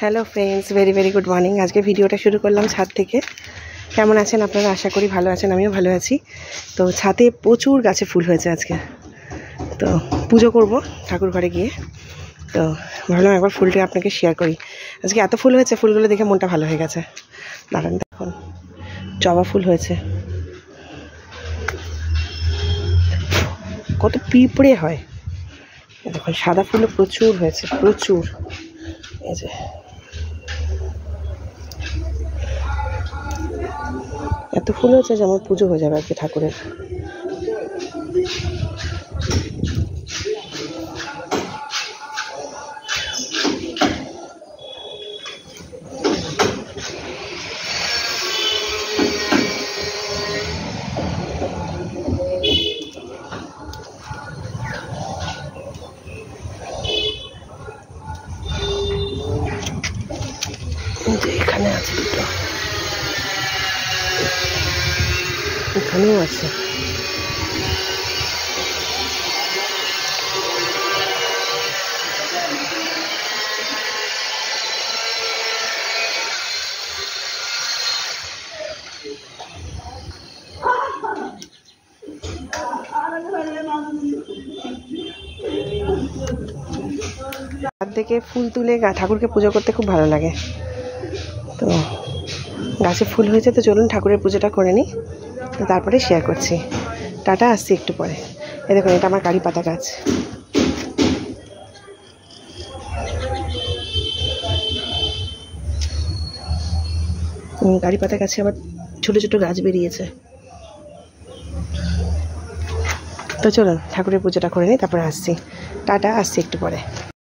Hello friends, very good morning. আজকে ভিডিওটা শুরু করলাম ছাদ থেকে। কেমন আছেন আপনারা? আশা করি ভালো আছেন, আমিও ভালো আছি। তো ছাদে প্রচুর গাছে ফুল হয়েছে আজকে, তো পুজো করব ঠাকুর ঘরে গিয়ে। তো ভাবলাম একবার ফুলটা আপনাকে শেয়ার করি। আজকে এত ফুল হয়েছে, ফুলগুলো দেখে মনটা ভালো হয়ে গেছে। দাঁড়ান, দেখুন জবা ফুল হয়েছে, কত পিঁপড়ে হয়। দেখুন সাদা ফুলও প্রচুর হয়েছে, প্রচুর। এই যে এত ফুল হয়েছে যে আমার পুজো হয়ে যাবে আজকে ঠাকুরের। এখানে আছে দুটো, এখানেও আছে। ছাদ থেকে ফুল তুলে ঠাকুরকে পুজো করতে খুব ভালো লাগে। তো গাছে ফুল হয়েছে, তো চলুন ঠাকুরের পুজোটা করে নিই, তো তারপরে শেয়ার করছি। টাটা, আসছি একটু পরে। এই দেখুন, এটা আমার কারি পাতা গাছ। কারি পাতা গাছে আবার ছোট ছোট গাছ বেরিয়েছে। তো চলুন ঠাকুরের পুজোটা করে নিই, তারপরে আসছি। টাটা, আসছি একটু পরে।